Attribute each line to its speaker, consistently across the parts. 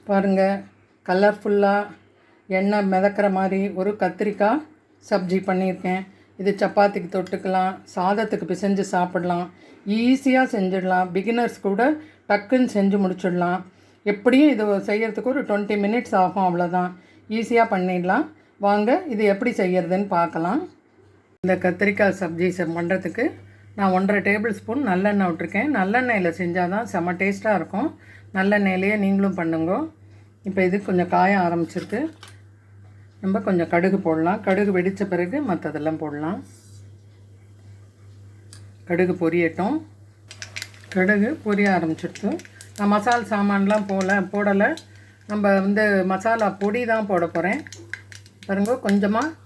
Speaker 1: பாருங்கள், கலர்ஃபுல்லாக எண்ணெய் மிதக்கிற மாதிரி ஒரு கத்திரிக்காய் சப்ஜி பண்ணியிருக்கேன். இது சப்பாத்திக்கு தொட்டுக்கலாம், சாதத்துக்கு பிசைஞ்சு சாப்பிடலாம், ஈஸியாக செஞ்சிடலாம். பிகினர்ஸ் கூட டக்குன்னு செஞ்சு முடிச்சிடலாம். எப்படியும் இது செய்கிறதுக்கு ஒரு 20 மினிட்ஸ் ஆகும், அவ்வளோதான். ஈஸியாக பண்ணிடலாம். வாங்க இது எப்படி செய்கிறதுன்னு பார்க்கலாம். இந்த கத்திரிக்காய் சப்ஜி பண்ணுறதுக்கு நான் 1.5 டேபிள் ஸ்பூன் நல்லெண்ணெய் விட்டுருக்கேன். நல்லெண்ணெயில் செஞ்சால் தான் செம்ம டேஸ்ட்டாக இருக்கும். நல்லெண்ணெயிலேயே நீங்களும் பண்ணுங்க. இப்போ இது கொஞ்சம் காய ஆரம்பிச்சிருக்கு. நம்ம கொஞ்சம் கடுகு போடலாம். கடுகு வெடித்த பிறகு மற்றதெல்லாம் போடலாம். கடுகு பொரியட்டும். கடுகு பொரிய ஆரம்பிச்சிடுச்சு. நான் மசாலா சாமான்லாம் போடலை. நம்ம மசாலா பொடி தான் போட போகிறேன். பாருங்க, கொஞ்சமாக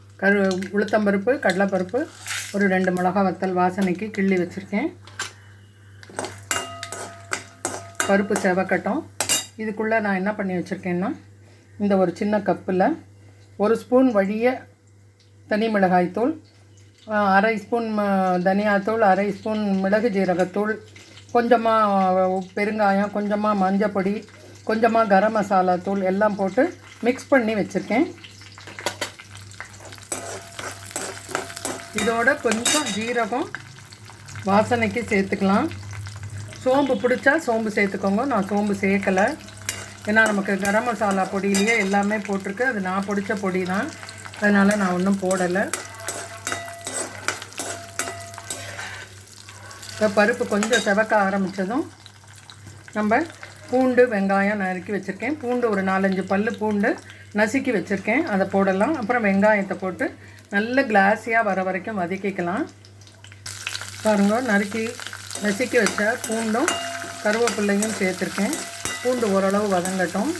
Speaker 1: உளுத்தம்பருப்பு, கடலைப்பருப்பு, ஒரு 2 மிளகா வத்தல் வாசனைக்கு கிள்ளி வச்சுருக்கேன். பருப்பு செவக்கட்டும். இதுக்குள்ளே நான் என்ன பண்ணி வச்சுருக்கேன்னா, இந்த ஒரு சின்ன கப்பில் 1 ஸ்பூன் வழிய தனி மிளகாய்த்தூள், 1/2 ஸ்பூன் தனியாத்தூள், 1/2 ஸ்பூன் மிளகு ஜீரகத்தூள், கொஞ்சமாக பெருங்காயம், கொஞ்சமாக மஞ்சப்பொடி, கொஞ்சமாக கரம் மசாலா தூள் எல்லாம் போட்டு மிக்ஸ் பண்ணி வச்சுருக்கேன். இதோட கொஞ்சம் ஜீரகம் வாசனைக்கு சேர்த்துக்கலாம். சோம்பு பிடிச்சா சோம்பு சேர்த்துக்கோங்க. நான் சோம்பு சேர்க்கலை, ஏன்னா நமக்கு கரம் மசாலா பொடியிலேயே எல்லாமே போட்டிருக்கு. அது நான் பிடிச்ச பொடி தான், அதனால் நான் ஒன்றும் போடலை. இப்போ பருப்பு கொஞ்சம் செவக்க ஆரம்பித்ததும் நம்ம பூண்டு, வெங்காயம் நறுக்கி வச்சுருக்கேன். பூண்டு ஒரு 4-5 பல் பூண்டு நசுக்கி வச்சுருக்கேன், அதை போடலாம். அப்புறம் வெங்காயத்தை போட்டு நல்ல கிளாஸியாக வர வரைக்கும் வதக்கிக்கலாம். பாருங்க, நசுக்கி வச்ச பூண்டும் கருவேப்பிள்ளையும் சேர்த்துருக்கேன். பூண்டு ஓரளவு வதங்கட்டும்.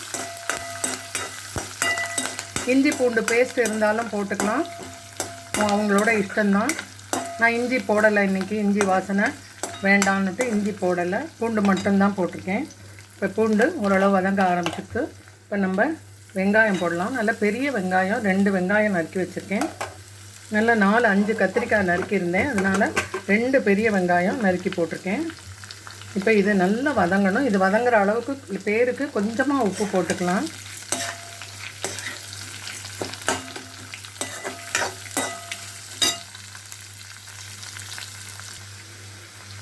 Speaker 1: இஞ்சி பூண்டு பேஸ்ட் இருந்தாலும் போட்டுக்கலாம், அவங்களோட இஷ்டம்தான். நான் இஞ்சி போடலை இன்றைக்கி, இஞ்சி வாசனை வேண்டான்னுட்டு இஞ்சி போடலை, பூண்டு மட்டும்தான் போட்டிருக்கேன். இப்போ பூண்டு ஓரளவு வதங்க ஆரம்பிச்சிட்டு இப்போ நம்ம வெங்காயம் போடலாம். நல்ல பெரிய வெங்காயம் 2 வெங்காயம் நறுக்கி வச்சுருக்கேன். நல்லா 4-5 கத்திரிக்காய் நறுக்கியிருந்தேன், அதனால் 2 பெரிய வெங்காயம் நறுக்கி போட்டிருக்கேன். இப்போ இது நல்லா வதங்கணும். இது வதங்குற அளவுக்கு பேருக்கு கொஞ்சமாக உப்பு போட்டுக்கலாம்.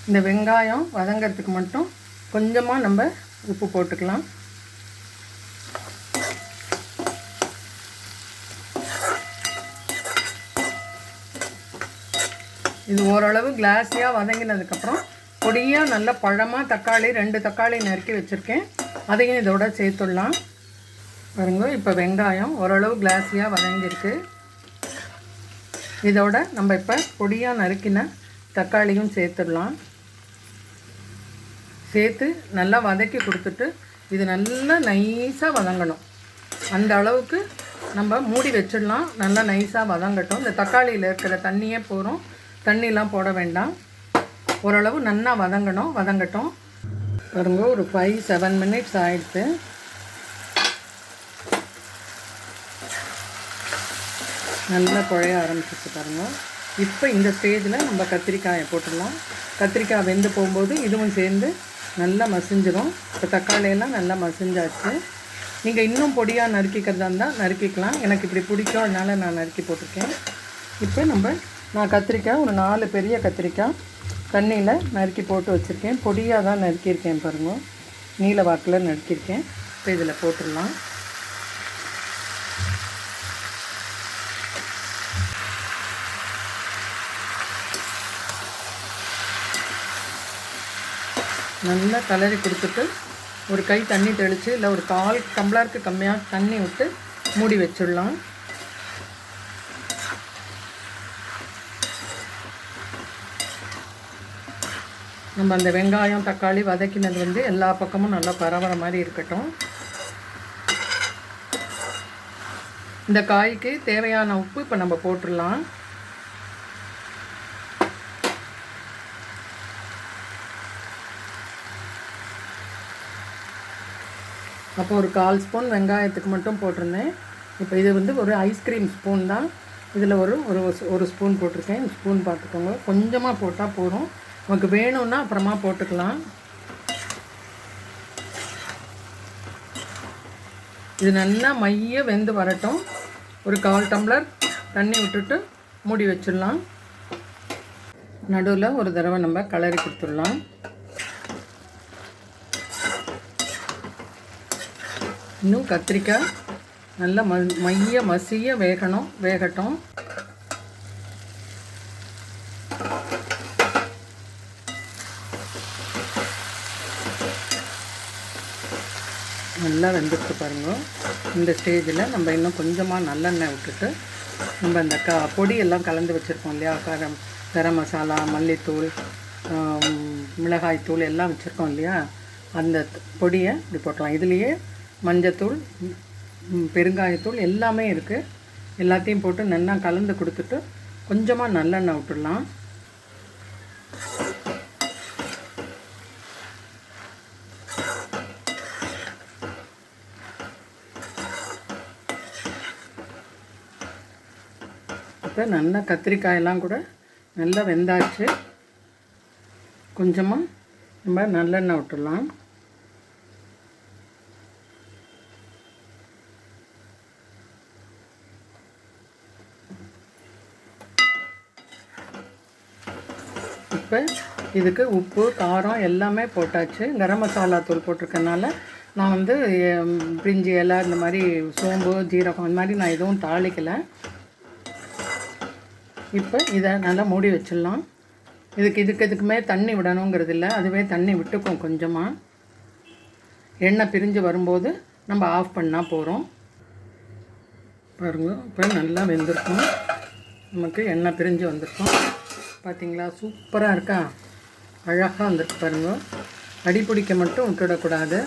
Speaker 1: இந்த வெங்காயம் வதங்கிறதுக்கு மட்டும் கொஞ்சமாக நம்ம உப்பு போட்டுக்கலாம். இது ஓரளவு கிளாஸியாக வதங்கினதுக்கப்புறம் பொடியாக நல்ல பழமாக தக்காளி 2 தக்காளி நறுக்கி வச்சுருக்கேன், அதையும் இதோட சேர்த்துடலாம். பாருங்க, இப்போ வெங்காயம் ஓரளவு கிளாஸியாக வதங்கியிருக்கு. இதோட நம்ம இப்போ பொடியாக நறுக்கின தக்காளியும் சேர்த்துடலாம். சேர்த்து நல்லா வதக்கி கொடுத்துட்டு இது நல்லா நைஸாக வதங்கணும். அந்த அளவுக்கு நம்ம மூடி வச்சிடலாம். நல்லா நைஸாக வதங்கட்டும். இந்த தக்காளியில் இருக்கிற தண்ணியே போகிறோம், தண்ணிலாம் போட வேண்டாம். ஓரளவு நல்லா வதங்கட்டும். பாருங்க, ஒரு 5-7 மினிட்ஸ் ஆகிடுச்சு. நல்லா குழைய ஆரம்பிச்சிச்சு பாருங்கள். இப்போ இந்த ஸ்டேஜில் நம்ம கத்திரிக்காயை போட்டுடலாம். கத்திரிக்காய் வெந்து போகும்போது இதுவும் சேர்ந்து நல்லா மசிஞ்சிடும். இப்போ தக்காளியெல்லாம் நல்லா மசிஞ்சாச்சு. நீங்கள் இன்னும் பொடியாக நறுக்கிக்கிறதா இருந்தால் நறுக்கிக்கலாம். எனக்கு இப்படி பிடிக்கும், அதனால் நான் நறுக்கி போட்டிருக்கேன். இப்போ நான் கத்திரிக்காய் ஒரு 4 பெரிய கத்திரிக்காய் தண்ணியில் நறுக்கி போட்டு வச்சுருக்கேன். பொடியாக தான் நறுக்கியிருக்கேன் பாருங்க, நீல வாக்கில் நறுக்கியிருக்கேன். இப்போ இதில் போட்டுடலாம். நல்லா கலரி கொடுத்துட்டு ஒரு கை தண்ணி தெளித்து இல்லை ஒரு 1/4 டம்ளருக்கு கம்மியாக தண்ணி விட்டு மூடி வச்சிடலாம். நம்ம அந்த வெங்காயம் தக்காளி வதக்கினது எல்லா பக்கமும் நல்லா பரவற மாதிரி இருக்கட்டும். இந்த காய்க்கு தேவையான உப்பு இப்போ நம்ம போட்டுடலாம். அப்போ ஒரு 1/4 ஸ்பூன் வெங்காயத்துக்கு மட்டும் போட்டிருந்தேன். இப்போ இது ஒரு ஐஸ்கிரீம் ஸ்பூன் தான். இதில் ஒரு ஸ்பூன் போட்டிருக்கேன். ஸ்பூன் பார்த்துக்கோங்க, கொஞ்சமாக போட்டால் போதும். நமக்கு வேணும்னா அப்புறமா போட்டுக்கலாம். இது நல்லா மைய வெந்து வரட்டும். ஒரு 1/4 டம்ளர் தண்ணி விட்டுட்டு மூடி வச்சிடலாம். நடுவில் ஒரு தடவை நம்ம கலரி கொடுத்துடலாம். இன்னும் கத்திரிக்காய் நல்லா மைய மசிய வேகட்டும். நல்லா வெந்துட்டு பாருங்க. இந்த ஸ்டேஜில் நம்ம இன்னும் கொஞ்சமாக நல்லெண்ணெய் விட்டுட்டு நம்ம இந்த பொடியெல்லாம் கலந்து வச்சுருக்கோம் இல்லையா, கரம் மசாலா, மல்லித்தூள், மிளகாய்த்தூள் எல்லாம் வச்சுருக்கோம் இல்லையா, அந்த பொடியை இப்படி போட்டலாம். இதுலேயே மஞ்சத்தூள், பெருங்காயத்தூள் எல்லாமே இருக்குது. எல்லாத்தையும் போட்டு நல்லா கலந்து கொடுத்துட்டு கொஞ்சமாக நல்லெண்ணெய் விட்டுடலாம். இப்போ நல்லா கத்திரிக்காயெல்லாம் கூட நல்லா வெந்தாச்சு. கொஞ்சமாக நம்ம நல்லெண்ணெய் விட்டுடலாம். இப்போ இதுக்கு உப்பு, காரம் எல்லாமே போட்டாச்சு. கரம் மசாலா தூள் போட்டிருக்கனால நான் வந்து பிரிஞ்சி இலை, இந்த மாதிரி சோம்பு, ஜீரகம் இந்த மாதிரி நான் எதுவும் தாளிக்கலை. இப்போ இதை நல்லா மூடி வச்சிடலாம். இதுக்குமே தண்ணி விடணுங்கிறது இல்லை, அதுவே தண்ணி விட்டுக்கும். கொஞ்சமாக எண்ணெய் பிரிஞ்சு வரும்போது நம்ம ஆஃப் பண்ணால் போகிறோம். பாருங்க, இப்போ நல்லா வெந்திருக்கும். நமக்கு எண்ணெய் பிரிஞ்சு வந்திருக்கும். பார்த்திங்களா, சூப்பராக இருக்கா, அழகாக வந்துருக்கு பாருங்க. அடி பிடிக்க மட்டும் விட்டுடக்கூடாது.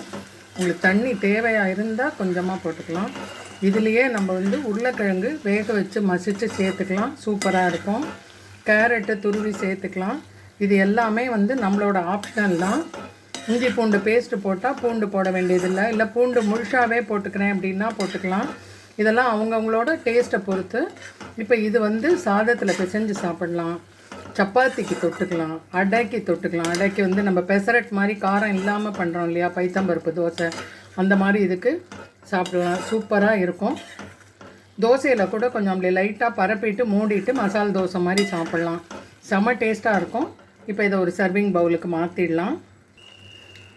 Speaker 1: உங்களுக்கு தண்ணி தேவையாக இருந்தால் கொஞ்சமாக போட்டுக்கலாம். இதுலேயே நம்ம வந்து உருளைக்கிழங்கு வேக வச்சு மசித்து சேர்த்துக்கலாம். சூப்பராக இருக்கும். கேரட்டு துருவி சேர்த்துக்கலாம். இது எல்லாமே வந்து நம்மளோட ஆப்ஷனல் தான். இஞ்சி பூண்டு பேஸ்ட்டு போட்டால் பூண்டு போட வேண்டியதில்லை, இல்லை பூண்டு முழுசாகவே போட்டுக்கிறேன் அப்படின்னா போட்டுக்கலாம். இதெல்லாம் அவங்கவுங்களோட டேஸ்ட்டை பொறுத்து. இப்போ இது வந்து சாதத்தில் பிசைஞ்சு சாப்பிடலாம், சப்பாத்திக்கு தொட்டுக்கலாம், அடைக்கு தொட்டுக்கலாம். அடைக்கு வந்து நம்ம பெசரட் மாதிரி காரம் இல்லாமல் பண்ணுறோம் இல்லையா, பைத்தம்பருப்பு தோசை, அந்த மாதிரி இதுக்கு சாப்பிடலாம். சூப்பராக இருக்கும். தோசையில் கூட கொஞ்சம் அப்படி லைட்டாக பரப்பிட்டு மூடிட்டு மசால் தோசை மாதிரி சாப்பிட்லாம். செம்ம டேஸ்ட்டாக இருக்கும். இப்போ இதை ஒரு சர்விங் பவுலுக்கு மாற்றிடலாம்.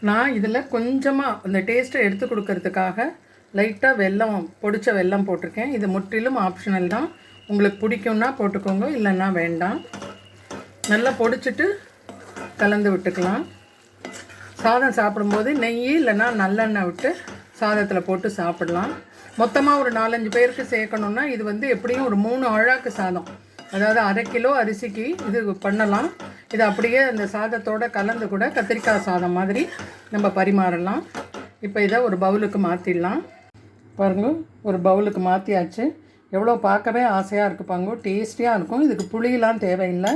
Speaker 1: நான் இதில் கொஞ்சமாக அந்த டேஸ்ட்டை எடுத்து கொடுக்கறதுக்காக லைட்டாக வெல்லம், பொடிச்ச வெல்லம் போட்டிருக்கேன். இது முற்றிலும் ஆப்ஷனல் தான். உங்களுக்கு பிடிக்கும்னா போட்டுக்கோங்க, இல்லைன்னா வேண்டாம். நல்லா பொடிச்சிட்டு கலந்து விட்டுக்கலாம். சாதம் சாப்பிடும்போது நெய் இல்லைன்னா நல்லெண்ணெய் விட்டு சாதத்தில் போட்டு சாப்பிடலாம். மொத்தமாக ஒரு 4-5 பேருக்கு சேர்க்கணுன்னா இது வந்து எப்படியும் ஒரு 3 அழாக்கு சாதம், அதாவது 1/2 கிலோ அரிசிக்கு இது பண்ணலாம். இது அப்படியே அந்த சாதத்தோடு கலந்து கூட கத்திரிக்காய் சாதம் மாதிரி நம்ம பரிமாறலாம். இப்போ இதை ஒரு பவுலுக்கு மாற்றிடலாம். பாருங்க, ஒரு பவுலுக்கு மாற்றியாச்சு. எவ்வளோ பார்க்கவே ஆசையாக இருக்குப்பாங்க, டேஸ்டியாக இருக்கும். இதுக்கு புளியெலாம் தேவையில்லை,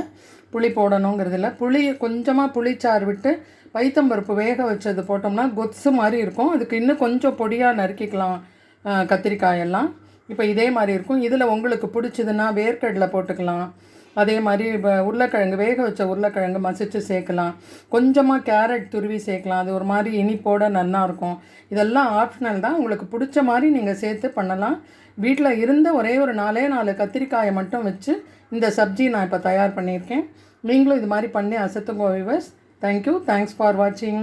Speaker 1: புளி போடணுங்கிறதில்ல. புளி கொஞ்சமாக புளிச்சாறு விட்டு பைத்தம்பருப்பு வேக வச்சது போட்டோம்னா கொத்து மாதிரி இருக்கும். அதுக்கு இன்னும் கொஞ்சம் பொடியாக நறுக்கிக்கலாம் கத்திரிக்காயெல்லாம். இப்போ இதே மாதிரி இருக்கும். இதில் உங்களுக்கு பிடிச்சதுன்னா வேர்க்கடலை போட்டுக்கலாம். அதே மாதிரி உருளைக்கிழங்கு, வேக வச்ச உருளைக்கிழங்கு மசித்து சேர்க்கலாம். கொஞ்சமாக கேரட் துருவி சேர்க்கலாம். அது ஒரு மாதிரி இனிப்போடு நல்லாயிருக்கும். இதெல்லாம் ஆப்ஷனல் தான். உங்களுக்கு பிடிச்ச மாதிரி நீங்கள் சேர்த்து பண்ணலாம். வீட்டில் இருந்த ஒரே ஒரு 4 கத்திரிக்காயை மட்டும் வச்சு இந்த சப்ஜி நான் இப்போ தயார் பண்ணியிருக்கேன். நீங்களும் இது மாதிரி பண்ணி அசத்துங்க வியூவர்ஸ். தேங்க்யூ. தேங்க்ஸ் ஃபார் வாட்சிங்.